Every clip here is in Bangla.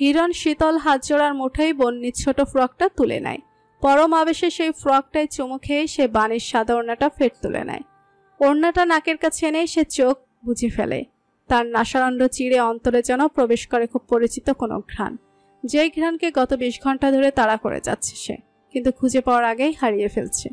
হিরণ শীতল হাত জোড়ার মুঠোয় বন্নির ছোট ফ্রকটা তুলে নেয়। পরম আবেশে সেই ফ্রকটায় চুমু খেয়ে সে বাণীর সাদা ওড়নাটা ফের তুলে নেয়। ওড়নাটা নাকের কাছে এনেই সে চোখ বুজে ফেলে। তার নাসারণ্ড চিড়ে অন্তরে যেন প্রবেশ করে খুব পরিচিত কোনো ঘ্রাণ, যেই ঘ্রাণকে গত 20 ঘন্টা ধরে তাড়া করে যাচ্ছে সে, কিন্তু খুঁজে পাওয়ার আগেই হারিয়ে ফেলছে।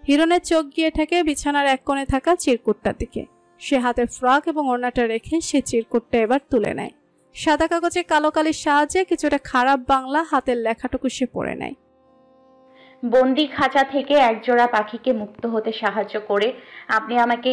হিরণের চোখ গিয়ে ঠেকে বিছানার এক কোণে থাকা চিরকুটটার দিকে। সে হাতের ফ্রক এবং ওড়নাটা রেখে সে চিরকুটটা এবার তুলে নেয়। সাদা কাগজে কালো কালির সাহায্যে কিছুটা খারাপ বাংলা হাতের লেখাটুকু সে পড়ে নেয়। বন্দি খাঁচা থেকে একজোড়া পাখিকে মুক্ত হতে সাহায্য করে আপনি আমাকে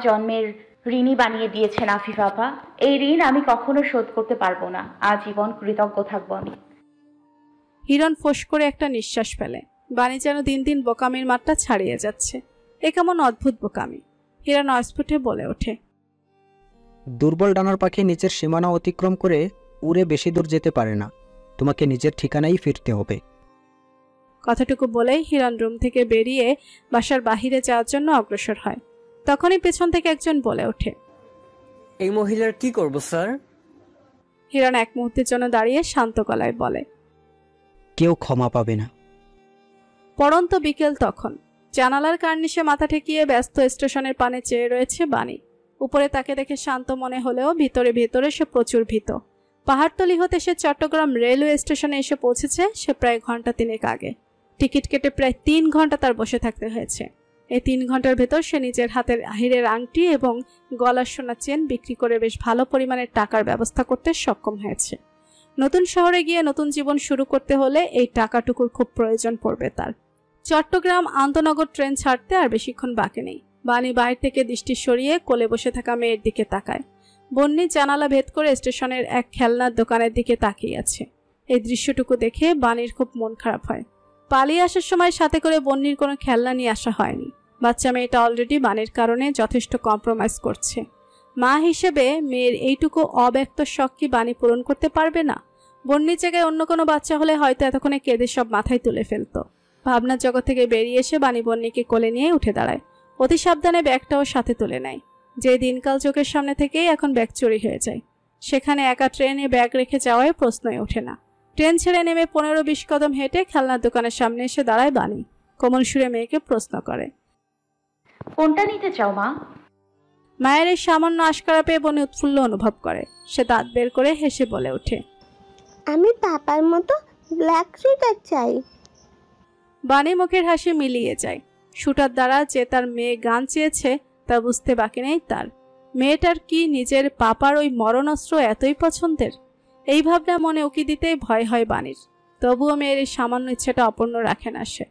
জন্মের ঋণী বানিয়ে দিয়েছেন আফিফ আপা। এই ঋণ আমি কখনো শোধ করতে পারবো না। আজীবন কৃতজ্ঞ থাকবো আমি। হিরণ ফোঁস করে একটা নিঃশ্বাস ফেলে। বাণী যেন দিন দিন বোকামির মাত্রা ছাড়িয়ে যাচ্ছে। এ কেমন অদ্ভুত বোকামি! হিরণ অস্ফুটে বলে ওঠে, দুর্বল ডানার পাখি নিচের সীমানা অতিক্রম করে উড়ে বেশি দূর যেতে পারে না। তোমাকে নিজের ঠিকানায় ফিরতে হবে। কথাটুকু বলেই হিরণ রুম থেকে বেরিয়ে বাসার বাহিরে যাওয়ার জন্য অগ্রসর হয়। তখনই পেছন থেকে একজন বলে ওঠে, এই মহিলার কি করব স্যার? হিরণ এক মুহূর্তের জন্য দাঁড়িয়ে শান্ত গলায় বলে, কেউ ক্ষমা পাবে না। পড়ন্ত বিকেল তখন। জানালার কার্নিশে মাথা ঠেকিয়ে ব্যস্ত স্টেশনের পানে চেয়ে রয়েছে বাণী। উপরে তাকে দেখে শান্ত মনে হলেও ভিতরে ভিতরে সে প্রচুর ভীত। পাহাড়তলি হতে সে চট্টগ্রাম রেলওয়ে স্টেশনে এসে পৌঁছেছে সে প্রায় ঘন্টা 3 আগে। টিকিট কেটে প্রায় 3 ঘন্টা তার বসে থাকতে হয়েছে। এই 3 ঘন্টার ভেতর সে নিজের হাতের হিরের আংটি এবং গলার সোনার চেন বিক্রি করে বেশ ভালো পরিমাণের টাকার ব্যবস্থা করতে সক্ষম হয়েছে। নতুন শহরে গিয়ে নতুন জীবন শুরু করতে হলে এই টাকাটুকুর খুব প্রয়োজন পড়বে তার। চট্টগ্রাম আন্তনগর ট্রেন ছাড়তে আর বেশিক্ষণ বাকি নেই। বাণী বাইরে থেকে দৃষ্টি সরিয়ে কোলে বসে থাকা মেয়ের দিকে তাকায়। বন্নি জানালা ভেদ করে স্টেশনের এক খেলনার দোকানের দিকে তাকিয়ে আছে। এই দৃশ্যটুকু দেখে বাণীর খুব মন খারাপ হয়। পালিয়ে আসার সময় সাথে করে বন্নির কোনো খেলনা নিয়ে আসা হয়নি। বাচ্চা মেয়েটা অলরেডি বাণীর কারণে যথেষ্ট কম্প্রোমাইজ করছে। মা হিসেবে মেয়ের এইটুকু অব্যক্ত শখ কি বাণী পূরণ করতে পারবে না? বন্নির জায়গায় অন্য কোনো বাচ্চা হলে হয়তো এতক্ষণে কেঁদে সব মাথায় তুলে ফেলতো। ভাবনার জগৎ থেকে বেরিয়ে এসে বাণী বন্নিকে কোলে নিয়ে উঠে দাঁড়ায়। অতি সাবধানে ব্যাগটাও সাথে তুলে নেয়। যে দিনকাল চোখের সামনে থেকেই এখন ব্যাগ চুরি হয়ে যায়। সেখানে একা ট্রেনে ব্যাগ রেখে যাওয়ায় প্রশ্নই ওঠে না। ট্রেন ছেড়ে নেমে 15-20 কদম হেঁটে খেলনার দোকানের সামনে এসে দাঁড়ায় বাণী। কোমল সুরে মেয়েকে প্রশ্ন করে, কোনটা নিতে চাও মা? মায়ের এই সামান্য আশকারা পেয়ে বনে উৎফুল্ল অনুভব করে। সে দাঁত বের করে হেসে বলে ওঠে, আমি পাপার মতো ব্ল্যাক সুইটার চাই। বাণী মুখের হাসি মিলিয়ে যায়। শুটার দ্বারা যে তার মেয়ে গান চেয়েছে তা বুঝতে বাকি নেই তার। মেয়েটার কি নিজের পাপার ওই মরণাস্ত্র এতই পছন্দের? এই ভাবনা মনে উকি দিতেই ভয় হয় বাণীর। তবুও মেয়ের এই সামান্য ইচ্ছাটা অপূর্ণ রাখে না সে।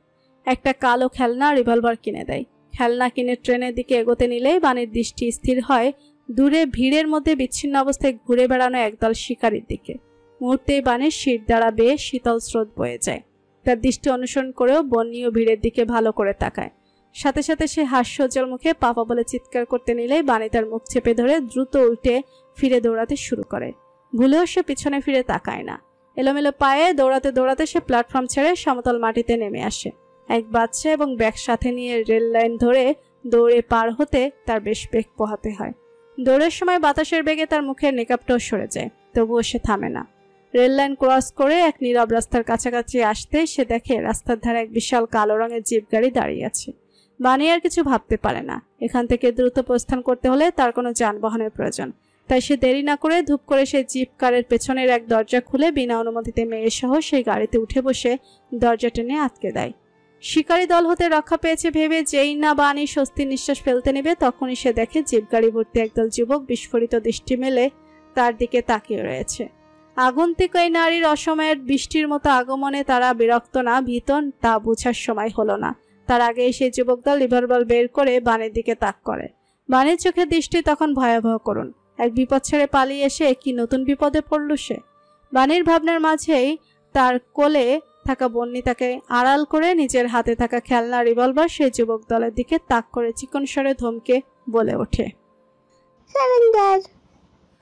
একটা কালো খেলনা রিভলভার কিনে দেয়। খেলনা কিনে ট্রেনের দিকে এগোতে নিলেই বাণীর দৃষ্টি স্থির হয় দূরে ভিড়ের মধ্যে বিচ্ছিন্ন অবস্থায় ঘুরে বেড়ানো একদল শিকারীর দিকে। মুহূর্তেই বাণীর শির দ্বারা বেশ শীতল স্রোত বয়ে যায়। তার দৃষ্টি অনুসরণ করেও বন্যীয় ভিড়ের দিকে ভালো করে তাকায়। সাথে সাথে সে হাস্যোজ্জ্বল মুখে পাপা বলে চিৎকার করতে নিলেই বাণী তার মুখ চেপে ধরে দ্রুত উল্টে ফিরে দৌড়াতে শুরু করে। ভুলেও সে পিছনে ফিরে তাকায় না। এলোমেলো পায়ে দৌড়াতে দৌড়াতে সে প্ল্যাটফর্ম ছেড়ে সমতল মাটিতে নেমে আসে। এক বাচ্চা এবং ব্যাগ সাথে নিয়ে রেল লাইন ধরে দৌড়ে পার হতে তার বেশ বেগ পোহাতে হয়। দৌড়ের সময় বাতাসের বেগে তার মুখের মেকআপটাও সরে যায়, তবুও সে থামে না। রেল লাইন ক্রস করে এক নীরব রাস্তার কাছাকাছি আসতে সে দেখে রাস্তার ধারে এক বিশাল কালো রঙের জিপ গাড়ি দাঁড়িয়ে আছে। বাণী আর কিছু ভাবতে পারে না। এখান থেকে দ্রুত প্রস্থান করতে হলে তার কোনো যানবাহনের প্রয়োজন। তাই সে দেরি না করে ধূপ করে সেই জিপ কারের পেছনের এক দরজা খুলে বিনা অনুমতিতে মেয়েসহ সেই গাড়িতে উঠে বসে দরজা টেনে আটকে দেয়। শিকারী দল হতে রক্ষা পেয়েছে ভেবে যেই না বাণী স্বস্তির নিঃশ্বাস ফেলতে নেবে তখনই সে দেখে জিপ গাড়ি ভর্তি একদল যুবক বিস্ফোরিত দৃষ্টি মেলে তার দিকে তাকিয়ে রয়েছে। আগন্তুক এই নারীর অসময়ের বৃষ্টির মতো আগমনে তারা বিরক্ত না ভীত তা বোঝার সময় হলো না। তার আগেই সেই যুবক দল রিভলভার বের করে বাণীর দিকে তাক করে। বাণীর চোখের দৃষ্টি তখন ভয়াবহ করুন। এক বিপদ ছেড়ে পালিয়ে এসে কি নতুন বিপদে পড়ল সে। বাণীর ভাবনার মাঝেই তার কোলে থাকা বন্নি তাকে আড়াল করে নিজের হাতে থাকা খেলনা রিভলভার সেই যুবক দলের দিকে তাক করে চিকন স্বরে ধমকে বলে ওঠে, সারেন্ডার।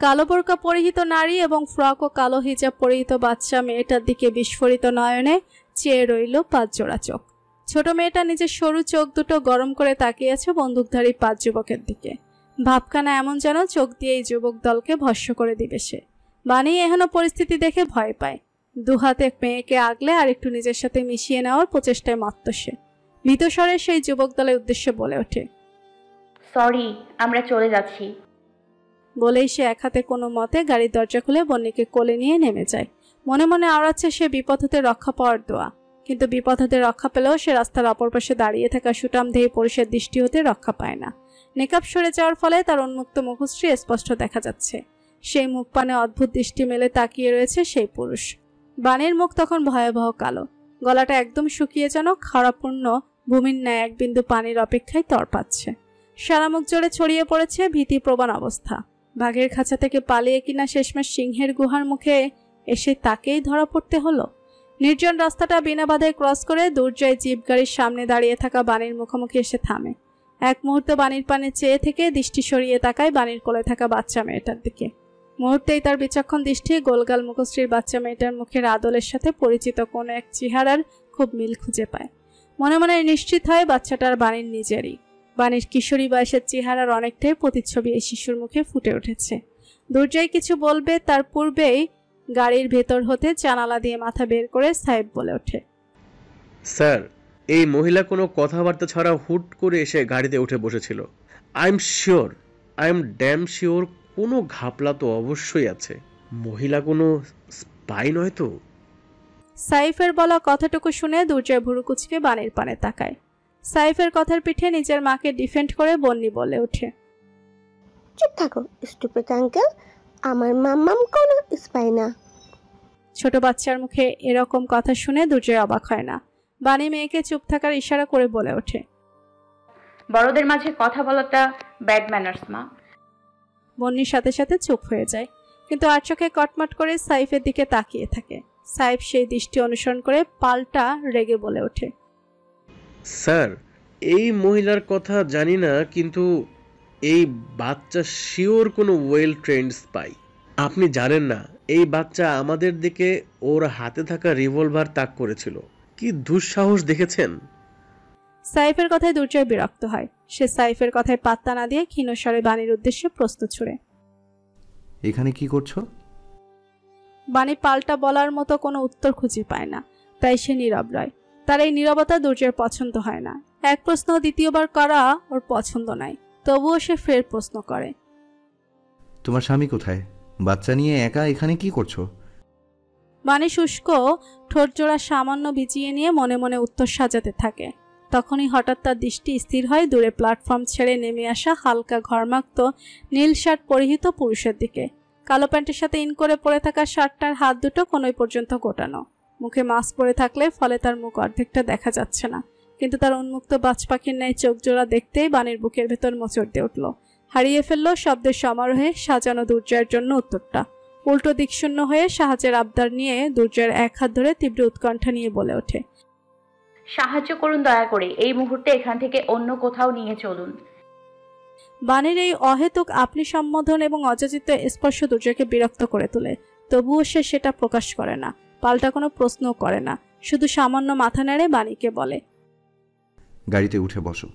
কালো বোরকা পরিহিত নারী এবং ফ্রক ও কালো হিজাব পরিহিত বাচ্চা মেয়েটার দিকে বিস্ফোরিত নয়নে চেয়ে রইল 5 জোড়া চোখ। ছোট মেয়েটা নিজের সরু চোখ দুটো গরম করে তাকিয়ে আছে বন্দুকধারী 5 যুবকের দিকে। ভাবখানা এমন যেন চোখ দিয়ে এই যুবক দলকে ভস্ম করে দিবে সে। বাণী এহেন পরিস্থিতি দেখে ভয় পায়। দুহাতে মেয়েকে আগলে আর একটু নিজের সাথে মিশিয়ে নেওয়ার প্রচেষ্টায় মত্ত সে। ভীতস্বরে সেই যুবক দলের উদ্দেশ্যে বলে ওঠে, সরি, আমরা চলে যাচ্ছি। বলেই সে এক হাতে কোনো মতে গাড়ির দরজা খুলে বন্নিকে কোলে নিয়ে নেমে যায়। মনে মনে আওড়াচ্ছে সে বিপদ হতে রক্ষা পাওয়ার দোয়া, কিন্তু বিপদ হতে রক্ষা পেলেও সে রাস্তার অপর পাশে দাঁড়িয়ে থাকা সুঠামদেহী পুরুষের দৃষ্টি হতে রক্ষা পায় না। নেকাব সরে যাওয়ার ফলে তার উন্মুক্ত মুখশ্রী স্পষ্ট দেখা যাচ্ছে। সেই মুখ পানে অদ্ভুত দৃষ্টি মেলে তাকিয়ে রয়েছে সেই পুরুষ। বাণীর মুখ তখন ভয়াবহ কালো, গলাটা একদম শুকিয়ে যেন খারাপূর্ণ ভূমির ন্যায় এক বিন্দু পানির অপেক্ষায় তড়পাচ্ছে। সারা মুখ জোরে ছড়িয়ে পড়েছে ভীতিপ্রবণ অবস্থা। বাঘের খাঁচা থেকে পালিয়ে কিনা শেষমেশ সিংহের গুহার মুখে এসে তাকেই ধরা পড়তে হলো। নির্জন রাস্তাটা বিনা বাধায় ক্রস করে দুর্জয় জিপ গাড়ির সামনে দাঁড়িয়ে থাকা বাণীর মুখোমুখি এসে থামে। এক মুহূর্ত বাণীর পানে চেয়ে থেকে দৃষ্টি সরিয়ে তাকায় বাণীর কোলে থাকা বাচ্চা মেয়েটার দিকে। মুহূর্তেই তার বিচক্ষণ দৃষ্টি গোলগাল মুখশ্রীর বাচ্চা মেয়েটার মুখের আদলের সাথে পরিচিত কোনো এক চেহারার খুব মিল খুঁজে পায়। মনে মনে নিশ্চিত হয় বাচ্চাটার বাণীর নিজেরই। বাণীর কিশোরী বয়সের চেহারার অনেকটাই প্রতিচ্ছবি এই শিশুর মুখে ফুটে উঠেছে। দুর্জয় কিছু বলবে তার পূর্বেই গাড়ির ভেতর হতে জানালা দিয়ে মাথা বের করে সাহেব বলে ওঠে, স্যার, এই মহিলা কোনো কথাবার্তা ছাড়া হুট করে এসে গাড়িতে উঠে বসেছিল। আই এম ড্যাম শিওর কোনো ঘাপলা তো অবশ্যই আছে। মহিলা কোনো স্পাই নয় তো? সাইফের বলা কথাটুকু শুনে দুর্জয় ভুরু কুচকে বাণীর পানে তাকায়। সাইফের কথার পিঠে নিজের মাকে ডিফেন্ড করে বন্নি বলে ওঠে, চুপ থাকো স্টুপিড আঙ্কেল, আমার মাম্মাম কোনো স্পাই না। ছোট বাচ্চার মুখে এরকম কথা শুনে দুর্জয় অবাক হয় না। বাণী মেয়েকে চুপ থাকার ইশারা করে বলে ওঠে, বড়দের মাঝে কথা বলাটা ব্যাড ম্যানার্স মা। বন্নির সাথে সাথে চুপ হয়ে যায়, কিন্তু আর চোখে কটমট করে সাইফের দিকে তাকিয়ে থাকে। সাইফ সেই দৃষ্টি অনুসরণ করে পাল্টা রেগে বলে ওঠে, স্যার, এই মহিলার কথা জানি না, কিন্তু এই বাচ্চা শিওর কোনো ওয়েল ট্রেন্ড স্পাই। আপনি জানেন না, এই বাচ্চা আমাদের দিকে ওর হাতে থাকা রিভলভার তাক করেছিল। কি দুঃসাহস দেখেছেন? সাইফের কথায় দুর্জয় বিরক্ত হয়। সে সাইফের কথায় পাত্তা না দিয়ে ক্ষীণস্বরে বাণীর উদ্দেশ্যে প্রশ্ন ছুড়ে, এখানে কি করছো? বাণী পাল্টা বলার মতো কোনো উত্তর খুঁজে পায় না, তাই সে নীরব রয়। তার এই নীরবতা দুর্জয়ের পছন্দ হয় না। এক প্রশ্ন দ্বিতীয়বার করা ওর পছন্দ নয়, তবুও সে ফের প্রশ্ন করে, তোমার স্বামী কোথায়? বাচ্চা নিয়ে একা এখানে কি করছো? বাণী শুষ্ক ঠোঁটজোড়া সামান্য ভিজিয়ে নিয়ে মনে মনে উত্তর সাজাতে থাকে। তখনই হঠাৎ তার দৃষ্টি স্থির হয় দূরে প্ল্যাটফর্ম ছেড়ে নেমে আসা হালকা ঘর্মাক্ত নীল শার্ট পরিহিত পুরুষের দিকে। কালো প্যান্টের সাথে ইন করে পরে থাকা শার্টটার হাত দুটো কোনোই পর্যন্ত গোটানো। মুখে মাস্ক পরে থাকলে ফলে তার মুখ অর্ধেকটা দেখা যাচ্ছে না, কিন্তু তার উন্মুক্ত বাজ পাখির ন্যায় চোখ জোড়া দেখতেই বাণীর বুকের ভেতর মোচড় দিয়ে উঠল। হারিয়ে ফেলল শব্দের সমারোহে সাজানো দুর্জয়ের জন্য উত্তরটা। উল্টো দিকশূন্য হয়ে সাহায্যের আবদার নিয়ে দুর্জয়ের এক হাত ধরে তীব্র উৎকণ্ঠা নিয়ে বলে ওঠে, সাহায্য করুন দয়া করে, এই মুহূর্তে এখান থেকে অন্য কোথাও নিয়ে চলুন। বাণীর এই অহেতুক আপনি সম্বোধন এবং অযাচিত স্পর্শ দুর্জয়কে বিরক্ত করে তোলে। তবুও সে সেটা প্রকাশ করে না, পাল্টা কোনো প্রশ্নও করে না, শুধু সামান্য মাথা নেড়ে বাণীকে বলে, গাড়িতে উঠে বসো।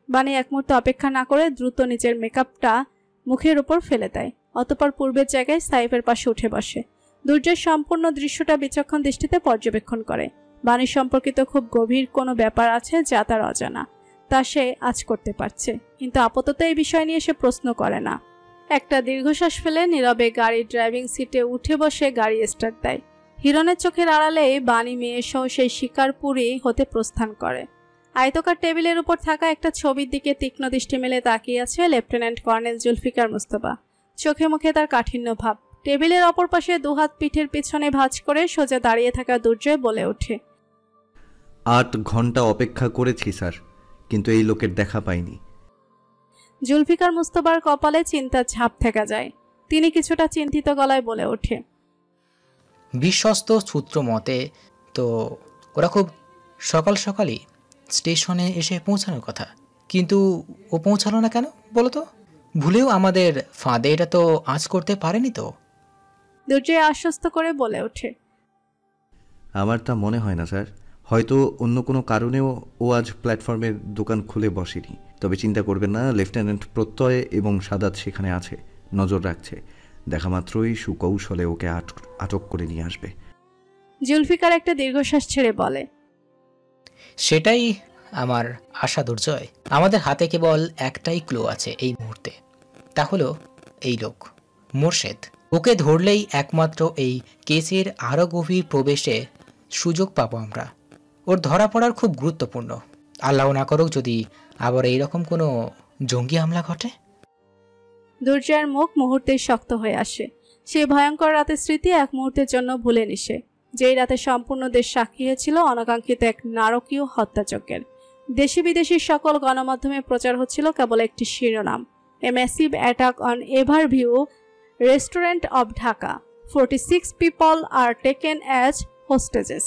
বাণী এক মুহূর্ত অপেক্ষা না করে দ্রুত নিজের মেকআপটা মুখের উপর ফেলে দেয়। অতঃপর পূর্বের জায়গায় সাইফের পাশে উঠে বসে। দুর্জয় সম্পূর্ণ দৃশ্যটা বিচক্ষণ দৃষ্টিতে পর্যবেক্ষণ করে। বাণী সম্পর্কিত খুব গভীর কোনো ব্যাপার আছে যা তার অজানা, তা সে আজ করতে পারছে, কিন্তু আপাতত এই বিষয় নিয়ে সে প্রশ্ন করে না। একটা দীর্ঘশ্বাস ফেলে নীরবে গাড়ির ড্রাইভিং সিটে উঠে বসে গাড়ি স্টার্ট দেয়। হিরণের চোখের আড়ালে বাণী মেয়েসহ সেই শিকারপুরী হতে প্রস্থান করে। আয়তকার টেবিলের উপর থাকা একটা ছবির দিকে তীক্ষ্ণ দৃষ্টি মেলে তাকিয়ে আছে লেফটেন্যান্ট কর্নেল জুলফিকার মুস্তফা। চোখে মুখে তার কাঠিন্য ভাব। টেবিলের অপর পাশে দুহাত পিঠের পিছনে ভাঁজ করে সোজা দাঁড়িয়ে থাকা দুর্জয় বলে ওঠে, 8 ঘন্টা অপেক্ষা করেছি স্যার, কিন্তু এই লোকের দেখা পাইনি। জুলফিকার মুস্তফার কপালে চিন্তার ছাপ থেকে যায়। তিনি কিছুটা চিন্তিত গলায় বলে ওঠে, বিশ্বস্ত সূত্র মতে তো ওরা খুব সকাল সকালই স্টেশনে এসে পৌঁছানোর কথা, কিন্তু ও পৌঁছালো না কেন বলো তো? ভুলেও আমাদের ফাঁদে এটা তো আজ করতে পারেনি তো? দুর্জয় আশ্বস্ত করে বলে ওঠে, আমার তা মনে হয় না স্যার, হয়তো অন্য কোনো কারণেও ও আজ প্ল্যাটফর্মের দোকান খুলে বসেনি। তবে চিন্তা করবেন না, লেফটেন্যান্ট প্রত্যয় এবং সাদাত সেখানে আছে, নজর রাখছে। দেখা মাত্রই সুকৌশলে ওকে আটক করে নিয়ে আসবে। জুলফিকার একটা দীর্ঘশ্বাস ছেড়ে বলে, সেটাই আমার আশা দুর্জয়। আমাদের হাতে কেবল একটাই ক্লু আছে এই মুহূর্তে, তা হলো এই লোক মোর্শেদ। ওকে ধরলেই একমাত্র এই কেসের আরও গভীর প্রবেশে সুযোগ পাবো আমরা। ওর ধরা পড়ার খুব গুরুত্বপূর্ণ। আল্লাহ না করুক যদি আবার এইরকম কোনো জঙ্গি হামলা ঘটে। দুর্জয়ের মুখ মুহূর্তেই শক্ত হয়ে আসে। সেই ভয়ঙ্কর রাতের স্মৃতি এক মুহূর্তের জন্য ভুলে নিশে, যেই রাতে সম্পূর্ণ দেশ সাক্ষী হয়েছিল অনাকাঙ্ক্ষিত এক নারকীয় হত্যাযজ্ঞের। দেশি বিদেশি সকল গণমাধ্যমে প্রচার হচ্ছিল কেবল একটি শিরোনাম, a massive attack on Everview restaurant of Dhaka, 46 people are taken as hostages।